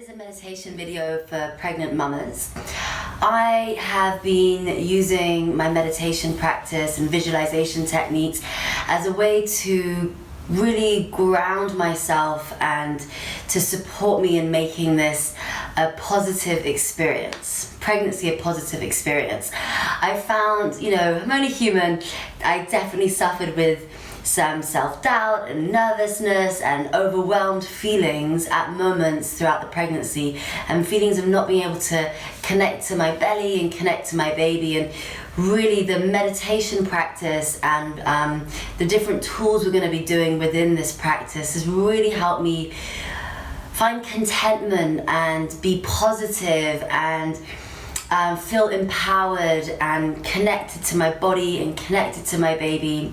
is a meditation video for pregnant mamas. I have been using my meditation practice and visualization techniques as a way to really ground myself and to support me in making this a positive experience. Pregnancy a positive experience. I found, I'm only human. I definitely suffered with some self-doubt and nervousness and overwhelmed feelings at moments throughout the pregnancy, and feelings of not being able to connect to my belly and connect to my baby. And really the meditation practice and the different tools we're going to be doing within this practice has really helped me find contentment and be positive and feel empowered and connected to my body and connected to my baby.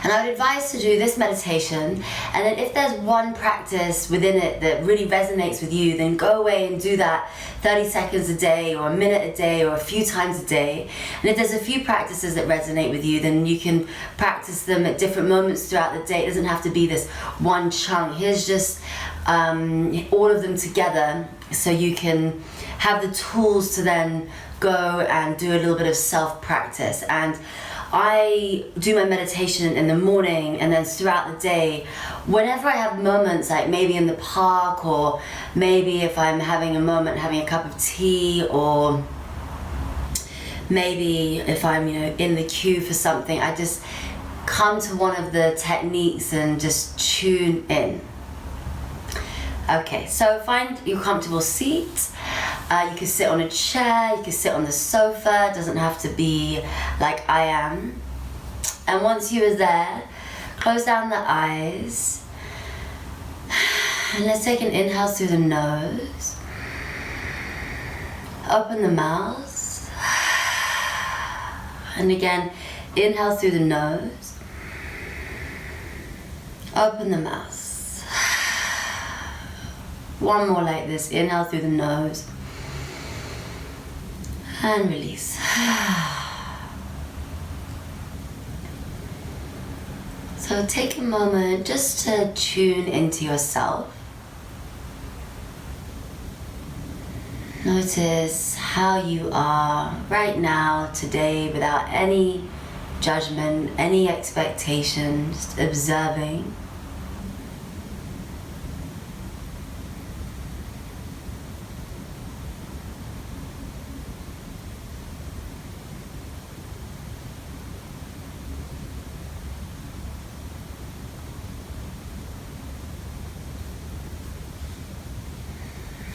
And I would advise to do this meditation, and then if there's one practice within it that really resonates with you, then go away and do that 30 seconds a day or a minute a day or a few times a day. And if there's a few practices that resonate with you, then you can practice them at different moments throughout the day. It doesn't have to be this one chunk. Here's just all of them together so you can have the tools to then go and do a little bit of self-practice. And I do my meditation in the morning, and then throughout the day, whenever I have moments, like maybe in the park, or maybe if I'm having a moment having a cup of tea, or maybe if I'm in the queue for something, I just come to one of the techniques and just tune in. Okay, so find your comfortable seat. You can sit on a chair, you can sit on the sofa, it doesn't have to be like I am. And once you are there, close down the eyes. And let's take an inhale through the nose. Open the mouth. And again, inhale through the nose. Open the mouth. One more like this. Inhale through the nose. And release. So take a moment just to tune into yourself. Notice how you are right now, today, without any judgment, any expectation, just observing.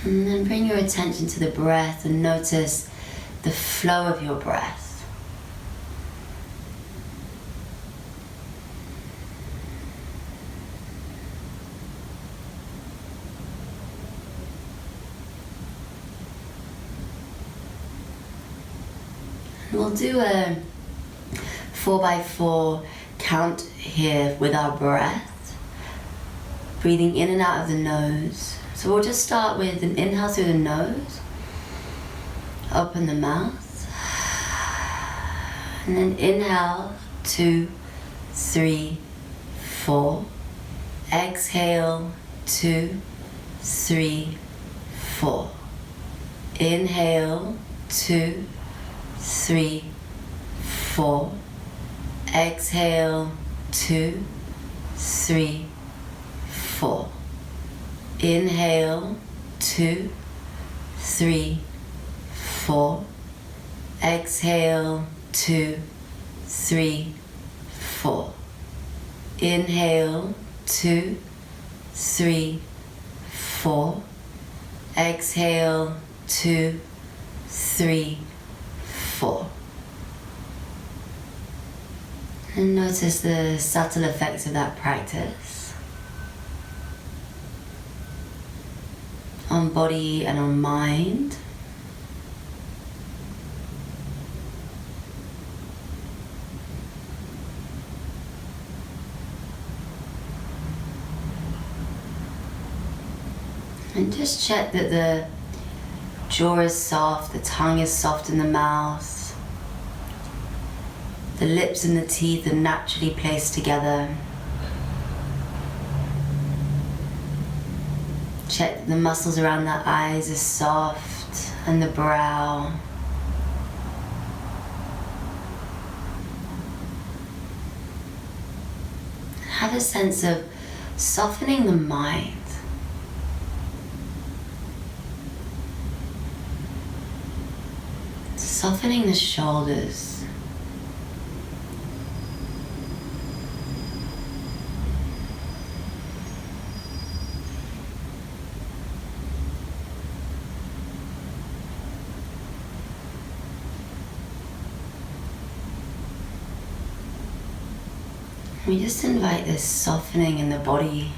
And then bring your attention to the breath and notice the flow of your breath. And we'll do a 4x4 count here with our breath, breathing in and out of the nose. So we'll just start with an inhale through the nose, open the mouth, and then inhale, 2, 3, 4, exhale, 2, 3, 4, inhale, 2, 3, 4, exhale, 2, 3, 4. Inhale, 2, 3, 4. Exhale, 2, 3, 4. Inhale, 2, 3, 4. Exhale, 2, 3, 4. And notice the subtle effects of that practice on body and on mind. And just check that the jaw is soft, the tongue is soft in the mouth, the lips and the teeth are naturally placed together. Check that the muscles around the eyes are soft and the brow. Have a sense of softening the mind. Softening the shoulders. We just invite this softening in the body.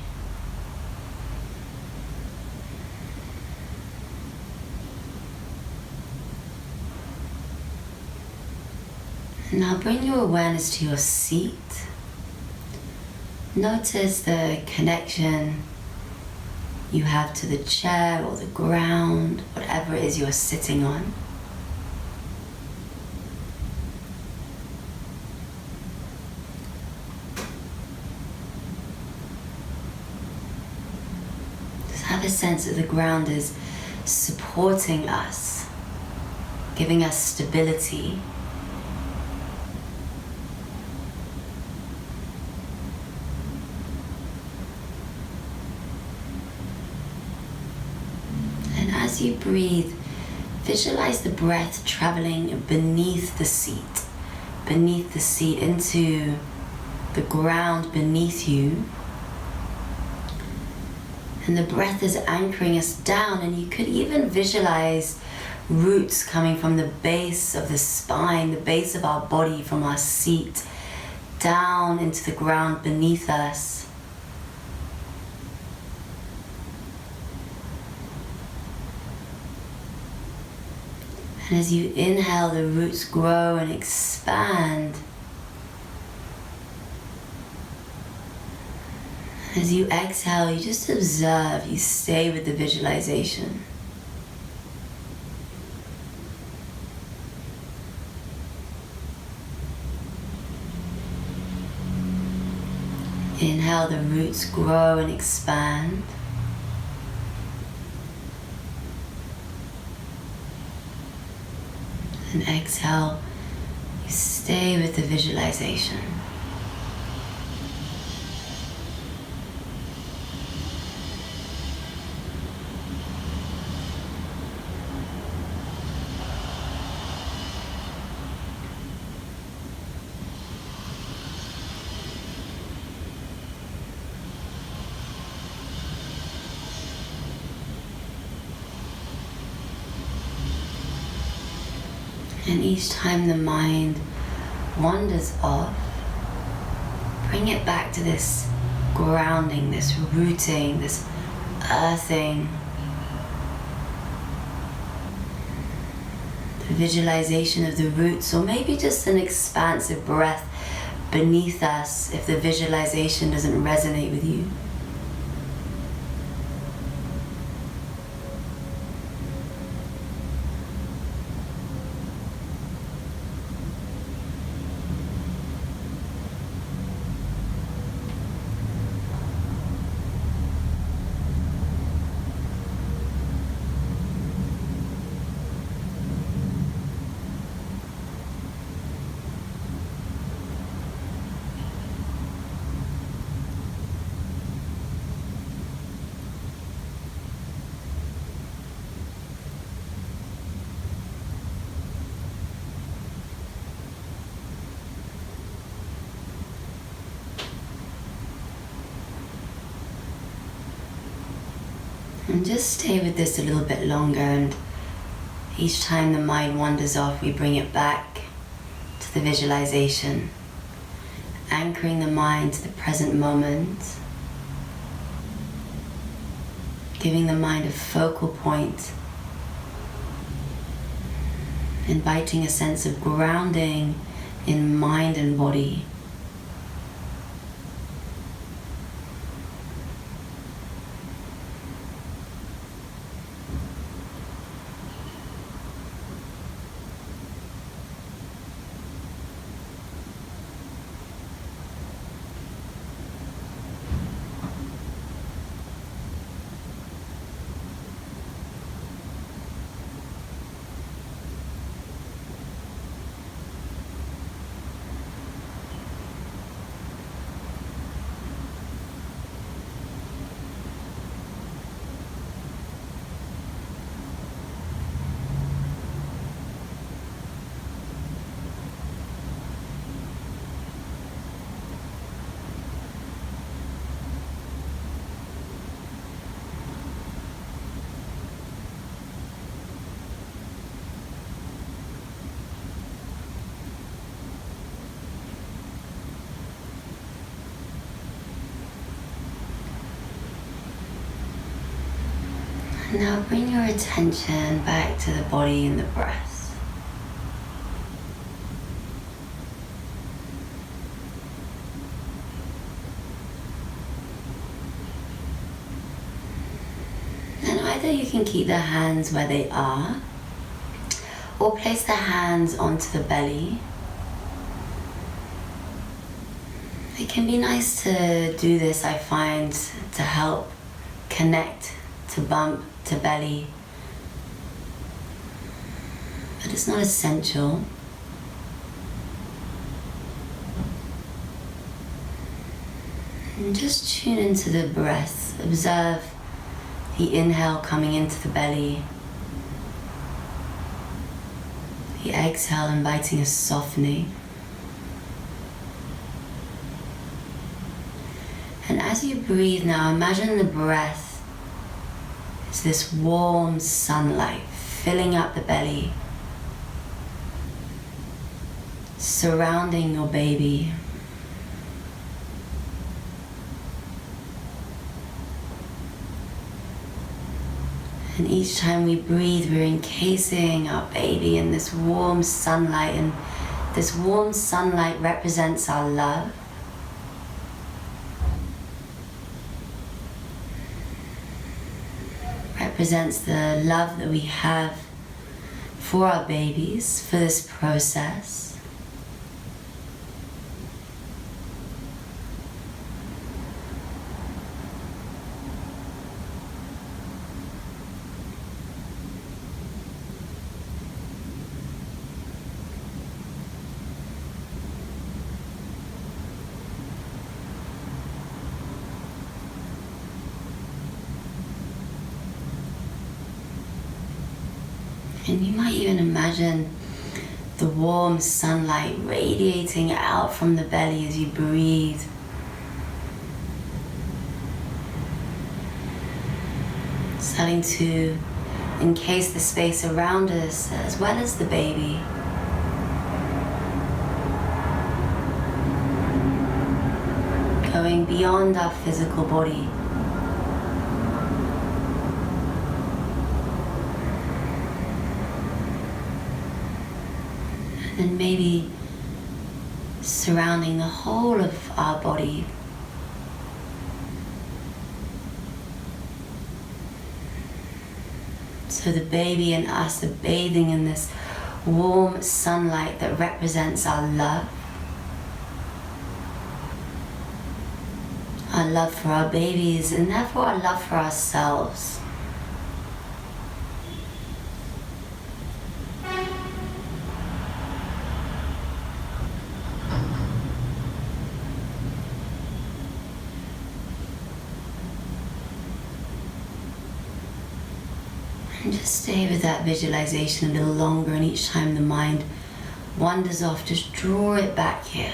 And now bring your awareness to your seat. Notice the connection you have to the chair or the ground, whatever it is you're sitting on. Have a sense that the ground is supporting us, giving us stability. And as you breathe, visualize the breath traveling beneath the seat into the ground beneath you. And the breath is anchoring us down, and you could even visualize roots coming from the base of the spine, the base of our body, from our seat, down into the ground beneath us. And as you inhale, the roots grow and expand. As you exhale, you just observe, you stay with the visualization. Inhale, the roots grow and expand. And exhale, you stay with the visualization. And each time the mind wanders off, bring it back to this grounding, this rooting, this earthing. The visualization of the roots, or maybe just an expansive breath beneath us if the visualization doesn't resonate with you. And just stay with this a little bit longer, and each time the mind wanders off, we bring it back to the visualization, anchoring the mind to the present moment, giving the mind a focal point, inviting a sense of grounding in mind and body. And now bring your attention back to the body and the breath. And either you can keep the hands where they are, or place the hands onto the belly. It can be nice to do this, I find, to help connect to bump, to belly. But it's not essential. And just tune into the breath. Observe the inhale coming into the belly. The exhale inviting a softening. And as you breathe now, imagine the breath is this warm sunlight filling up the belly, surrounding your baby. And each time we breathe, we're encasing our baby in this warm sunlight, and this warm sunlight represents our love. Represents the love that we have for our babies, for this process. And you might even imagine the warm sunlight radiating out from the belly as you breathe. Starting to encase the space around us as well as the baby. Going beyond our physical body. And maybe surrounding the whole of our body. So the baby and us are bathing in this warm sunlight that represents our love for our babies, and therefore our love for ourselves. And just stay with that visualization a little longer, and each time the mind wanders off, just draw it back here.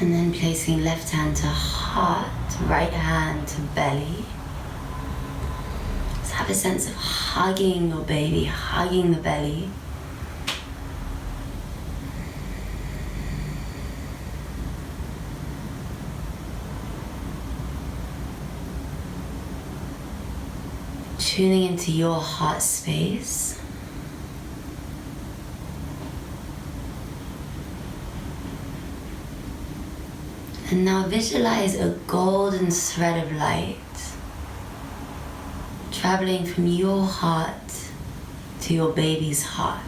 And then placing left hand to heart, right hand to belly. Just have a sense of hugging your baby, hugging the belly. Tuning into your heart space. And now visualize a golden thread of light traveling from your heart to your baby's heart.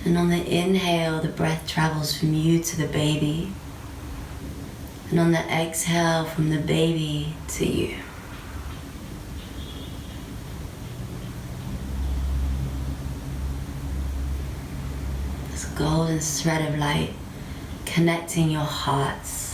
And on the inhale, the breath travels from you to the baby. And on the exhale, from the baby to you. This golden thread of light connecting your hearts.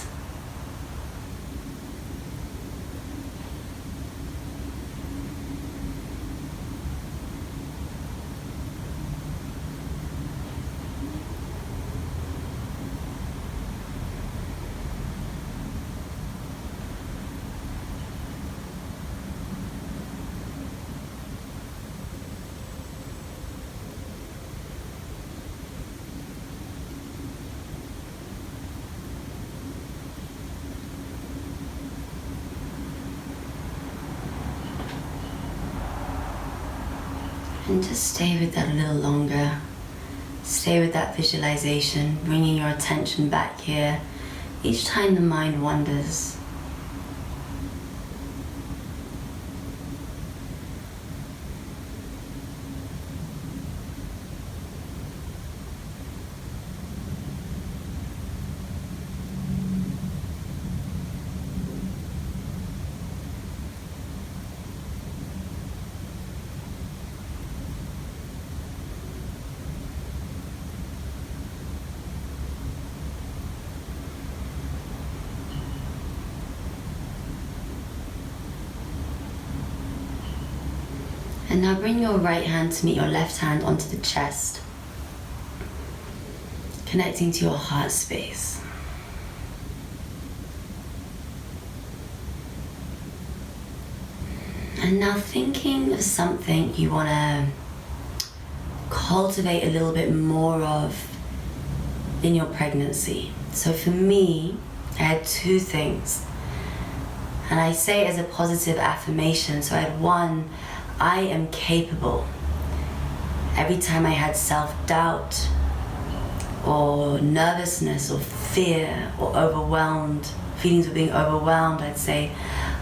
And just stay with that a little longer. Stay with that visualization, bringing your attention back here each time the mind wanders. And now bring your right hand to meet your left hand onto the chest, connecting to your heart space. And now thinking of something you want to cultivate a little bit more of in your pregnancy. So for me, I had two things. And I say it as a positive affirmation. So I had one, I am capable. Every time I had self-doubt or nervousness or fear or overwhelmed, feelings of being overwhelmed, I'd say,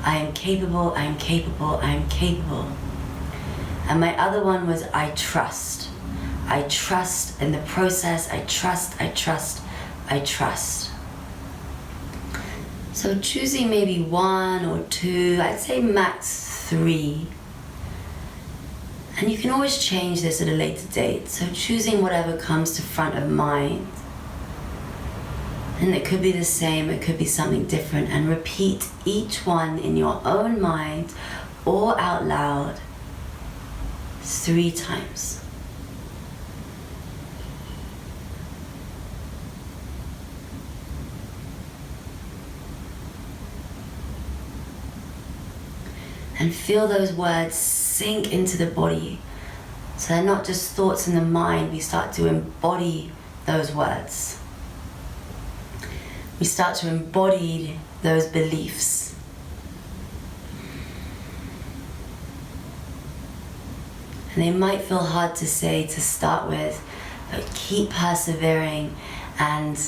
I am capable, I am capable, I am capable. And my other one was I trust. I trust in the process, I trust, I trust, I trust. So choosing maybe one or two, I'd say max 3. And you can always change this at a later date. So choosing whatever comes to front of mind. And it could be the same, it could be something different. And repeat each one in your own mind or out loud 3 times. And feel those words sink into the body. So they're not just thoughts in the mind, we start to embody those words. We start to embody those beliefs. And they might feel hard to say to start with, but keep persevering and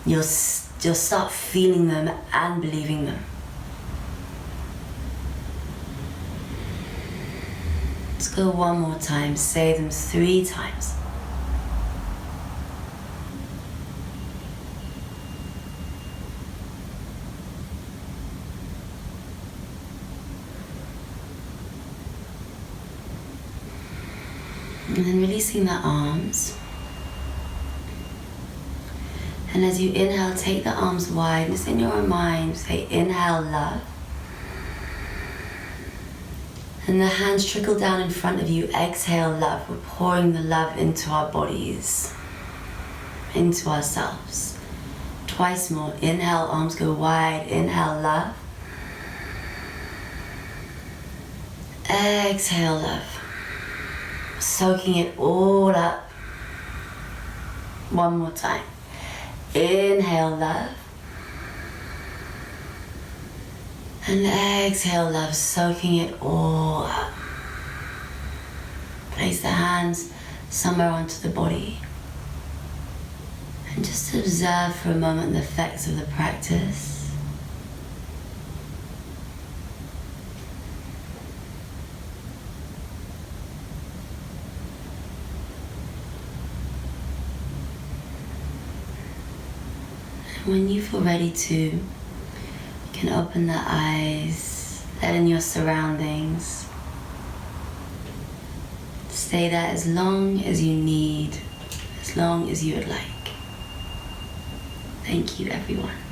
you'll start feeling them and believing them. Let's go one more time, say them 3 times. And then releasing the arms. And as you inhale, take the arms wide, just in your mind, say inhale love. And the hands trickle down in front of you, exhale love. We're pouring the love into our bodies, into ourselves. Twice more, inhale, arms go wide, inhale love. Exhale love. Soaking it all up. One more time. Inhale love. And exhale love, soaking it all up. Place the hands somewhere onto the body. And just observe for a moment the effects of the practice. When you feel ready to, you can open the eyes, let in your surroundings. Stay there as long as you need, as long as you would like. Thank you, everyone.